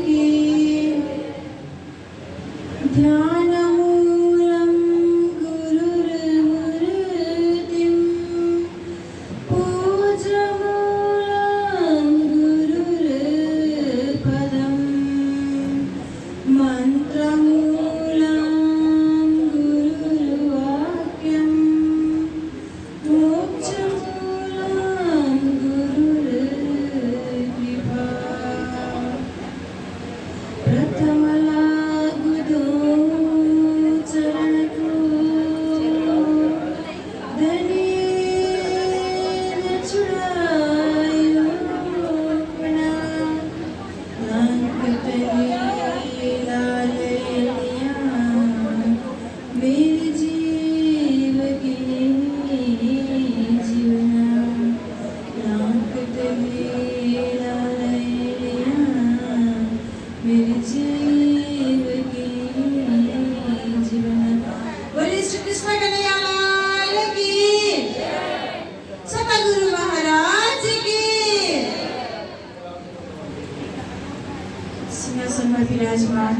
की ध्यानमूलं गुरुर्मूर्तिं पूज्यमूलं गुरुर्पदं मन्त्रमूलं गुरुर्वाक्यं मोक्षमूलं गुरुर्कृपा प्रथमलागुदो चरणको धनेन छुड़ायो अपना नानक लालिया मेरे जीव के जीवना नानक लालिया मेरे जीव की जीवन। बोलिए श्री कृष्ण कन्हैया लाल की, सतगुरु महाराज की। सिंहासन में विराजमान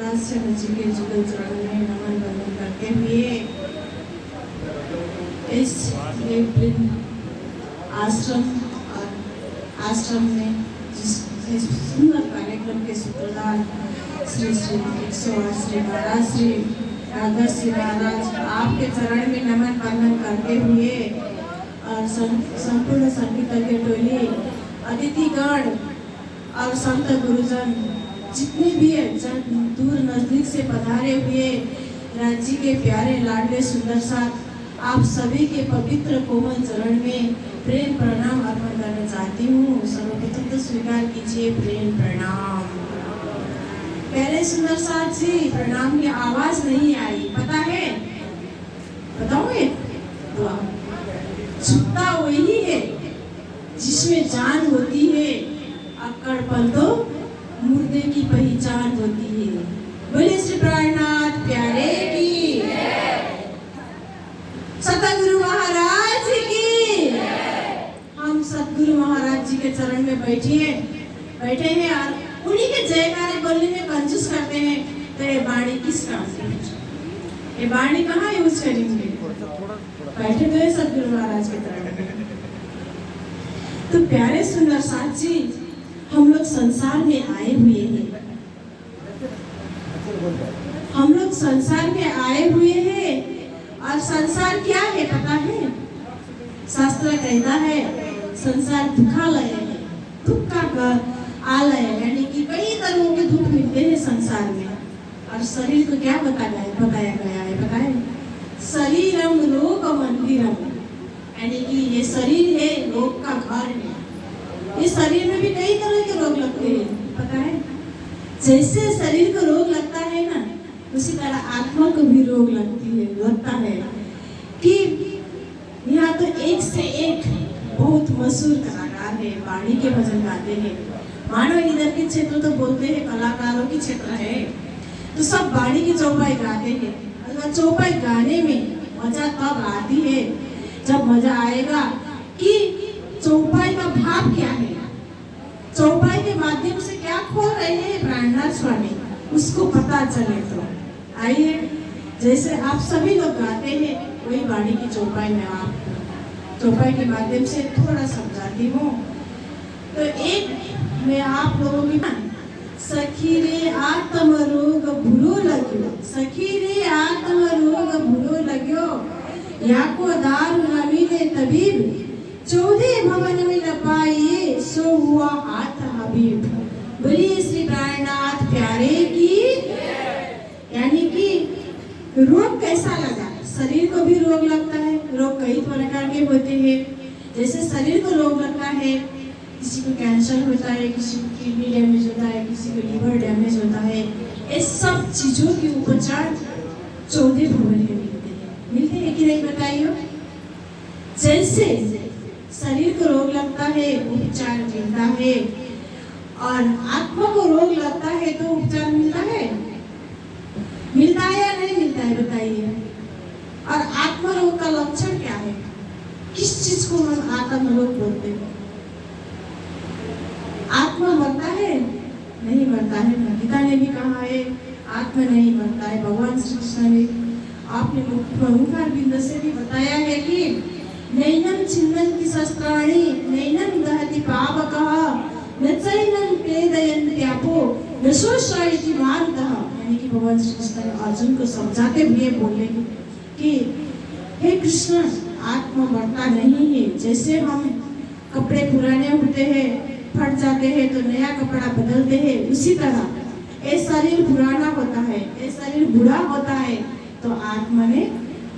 राजचंद्र जी के जुगल चरणों में नमन वंदन करते हुए इस आश्रम में जिस सुंदर कार्यक्रम के सूत्रधार श्री 108 श्री महाराज श्री आदर्श श्री महाराज आपके चरण में नमन वंदन करते हुए और संपूर्ण संकीर्तन टोली अतिथिगण और संत गुरुजन जितने भी जन दूर नजदीक से पधारे हुए राज्य के प्यारे लाडले सुंदर साथ आप सभी के पवित्र कोमल चरण में प्रेम प्रणाम अर्पण करना चाहती हूँ। सर्वप्रथम तो स्वीकार कीजिए प्रेम प्रणाम। प्यारे सुंदर साथ जी, प्रणाम की आवाज नहीं आई, पता है? बताओगे? झुकता वही है जिसमें जान होती है, अक्कड़पन तो मुर्दे की पहचान होती है। बोले श्री प्राणनाथ प्यारे की, सतगुरु महाराज की। हम सतगुरु महाराज जी के चरण में बैठे हैं और उन्हीं के जयकारे बोलने में कंजूस करते हैं। तो ये बाणी किस काम की? ये बाणी कहाँ यूज करेंगे? बैठे तो है सतगुरु महाराज के चरण में। तो प्यारे सुंदर साथ जी, हम लोग संसार में आए हुए हैं। हम लोग संसार में आए हुए हैं और संसार क्या है पता है? शास्त्र कहता है संसार दुखालय है, दुख का आलय है, यानी कि कई तरह के दुख मिलते हैं संसार में। और शरीर को क्या बताया गया है पता है? शरीरम रोग मंदिरम, यानी कि ये शरीर है रोग का घर है। इस शरीर में भी कई तरह के रोग लगते हैं, पता है? जैसे शरीर को रोग लगता है ना, उसी तरह आत्मा को भी रोग लगता है कि यहाँ तो एक से एक बहुत मशहूर कलाकार है, वाणी के भजन गाते हैं। मानो इधर के क्षेत्र तो बोलते हैं कलाकारों की क्षेत्र है, तो सब वाणी की चौपाई गाते हैं। अगर चौपाई गाने में मजा तब आती है जब मजा आएगा कि चौपाई का भाव क्या है, चौपाई के माध्यम से क्या खोल रहे हैं प्राणनाथ स्वामी, उसको पता चले। तो आइए, जैसे आप सभी लोग गाते हैं वही वाणी की चौपाई में आप चौपाई के माध्यम से थोड़ा समझाती हूँ। तो एक मैं आप लोगों की सखी रे आत्म रोग बुरो लग्यो, सखी रे आत्म रोग बुरो लग्यो, याको दारू न मिले तबीब, 14 भवन में न पाइए सो हुआ हाथ हबीब। बोलिए श्री प्राणनाथ प्यारे की। यानी कि रोग कैसा लगा? शरीर को भी रोग लगता है। रोग कई प्रकार के होते हैं। जैसे शरीर को रोग लगता है, किसी को कैंसर होता है, किसी को किडनी डैमेज होता है, किसी को लीवर डैमेज होता है। इस सब चीजों के उपचार 14 भवन में मिलते हैं कि नहीं बताइए? जैसे शरीर को रोग लगता है उपचार मिलता है, और आत्मा को रोग लगता है तो उपचार मिलता है या नहीं मिलता है बताइए? और आत्मा रोग का लक्षण क्या है? किस चीज को हम आत्मा रोग बोलते हैं? आत्मा मरता है? नहीं मरता। आत्मा नहीं बनता है। भगवान श्री कृष्ण ने आपने ओंकार बिंद से भी बताया है कि नैनम छिन्नन्ति शस्त्राणि नैनम दहति पावकः न चैनम क्लेदयन्त्यापो न शोषयति मारुतः। यानी कि भगवान श्री कृष्ण ने अर्जुन को समझाते हुए बोले कि हे कृष्ण, आत्मा बढ़ता नहीं है। जैसे हम कपड़े पुराने होते हैं, फट जाते हैं तो नया कपड़ा बदलते हैं, उसी तरह ये शरीर पुराना होता है, ये शरीर बुरा होता है तो आत्मा ने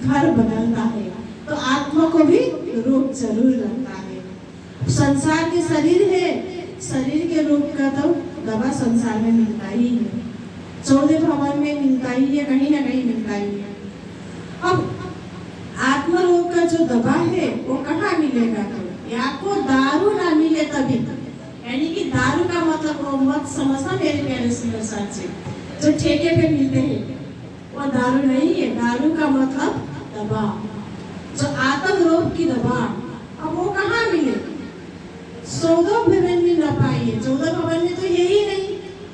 घर बदलता है। तो आत्मा को भी रोग जरूर लगता है। संसार के शरीर है, शरीर के रोग का तो दवा संसार में मिलता ही है, 14 भवन में मिलता ही है, कहीं ना कहीं मिलता ही है। अब आत्मा रोग का जो दवा है वो कहाँ मिलेगा? तो या को दारू ना मिले तभी, यानी कि दारू का मतलब वो मत समझना मेरे प्यारे सुंदर साथ से, जो ठेके पे मिलते हैं वो दारू नहीं है। दारू का मतलब दवा, जो आत्म रोग की दवा, अब वो कहाँ मिले? 14 भवन में न पाइए, 14 भवन में तो यही नहीं,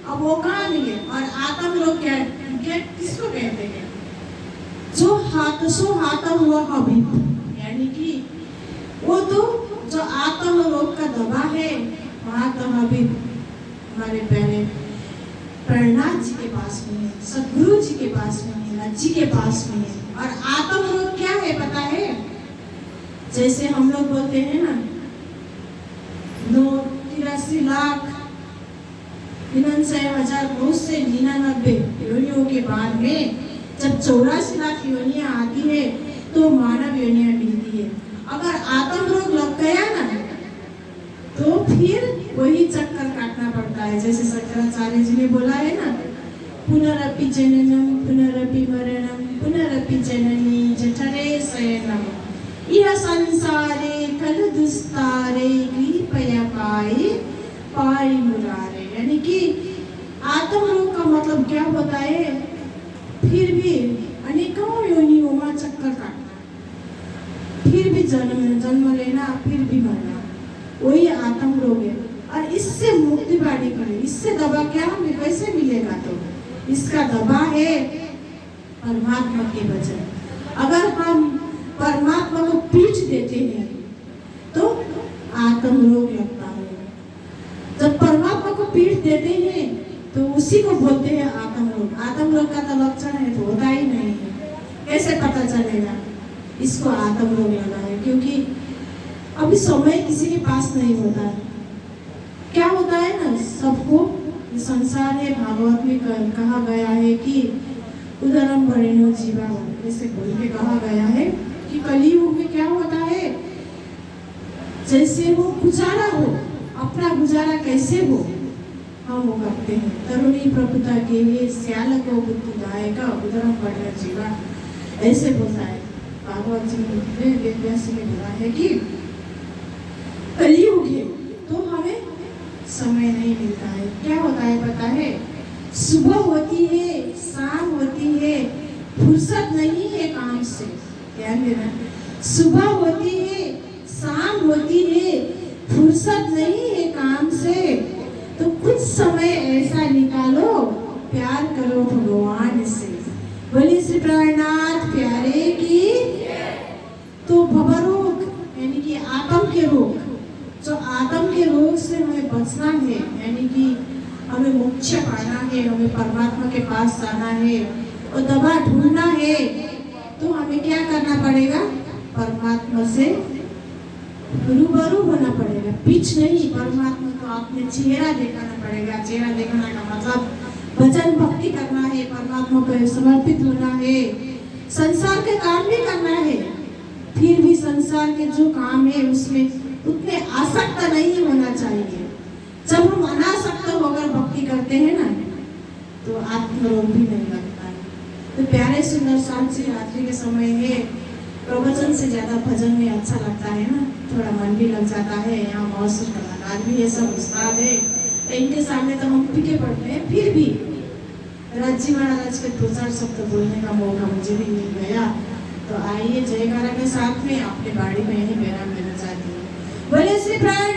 अब वो कहाँ मिले? और आत्म रोग क्या किसको कहते हैं? जो हाथ हुआ हबीब, यानी कि वो तो जो आत्म रोग का दवा है वहाँ तो हबीब हमारे प्यारे प्रहलाद जी के पास में है, सदगुरु जी के पास में है, जी के पास में है। और आत्म रोग क्या है पता है? जैसे हम लोग बोलते हैं ना 83,93,999 योनियों के बाद में जब 84 लाख योनियां आती है तो मानव योनियां मिलती है। अगर आत्म रोग लग गया ना तो फिर वही चक्कर काटना पड़ता है। जैसे शंकराचार्य जी ने बोला है ना, पुनरपि जननम पुनरपि मरणम पुनरपि जननी जठरे शयनम यह संसारे कल दुस्तारे कृपया पाई मुरारे। यानी कि आत्म रोग का मतलब क्या होता है? फिर भी अनेकों योनियों में चक्कर काटना, फिर भी जन्म लेना, फिर भी मरना, वही आत्म रोग है। और इससे मुक्ति पाने के लिए इससे दवा क्या हमें कैसे मिलेगा? तो इसका दवा है परमात्मा के वचन। अगर हम परमात्मा को पीछ देते हैं तो आत्म रोग लगता है। जब परमात्मा को पीछ देते हैं तो उसी को बोलते हैं आत्म रोग। आत्म रोग का तो लक्षण है तो होता ही नहीं है, कैसे पता चलेगा इसको आत्म रोग लगा है? क्योंकि अभी समय किसी के पास नहीं होता है। क्या होता है ना, सबको संसार है, भागवत में कहा गया है कि उदरम भरेणो जीवा, जैसे बोल के कहा गया है कि कलियुग में क्या होता है, जैसे वो गुजारा हो, अपना गुजारा कैसे हो हम वो करते हैं। तरुणी प्रभुता के लिए श्याल को बुद्धि दाएगा उदरम भरेणो जीवा, ऐसे बोलता है भागवत जी ने बोला है कि कलियुग है तो हमें समय नहीं मिलता है। क्या होता है पता है? सुबह होती है, शाम होती है, फुर्सत नहीं है काम से। ध्यान देना, सुबह होती है, शाम होती है, फुर्सत नहीं है काम से, तो कुछ समय ऐसा निकालो, प्यार करो भगवान से। बोलिए श्री प्राणनाथ प्यारे की। तो भवरोग यानी कि आत्म के रोग, जो आत्म के रोग से हमें बचना है, यानी कि हमें मोक्ष पाना है, हमें परमात्मा के पास जाना है और दवा ढूंढना है, तो हमें क्या करना पड़ेगा? परमात्मा से रूबरू होना पड़ेगा, पीछ नहीं। परमात्मा को अपने चेहरा दिखाना पड़ेगा। चेहरा दिखाना का मतलब भजन भक्ति करना है, परमात्मा को समर्पित होना है, संसार के काम भी करना है, फिर भी संसार के जो काम है उसमें उतने आसक्त नहीं होना चाहिए। जब हम अनासक्त होकर भक्ति करते हैं ना तो आत्मरोग भी नहीं लगता है। तो प्यारे सुंदर शांत से रात्रि के समय है, प्रवचन से ज्यादा भजन में अच्छा लगता है ना, थोड़ा मन भी लग जाता है। यहाँ बहुत से कलाकार भी है, सब उस्ताद है, तो इनके सामने तो हम पीके पड़ते हैं। फिर भी राजी महाराज के 2-4 शब्द बोलने का मौका मुझे भी मिल गया। तो आइए जयकारा के साथ में अपने बाड़ी में ही विराम लेना चाहती हूँ। बोले श्री प्राण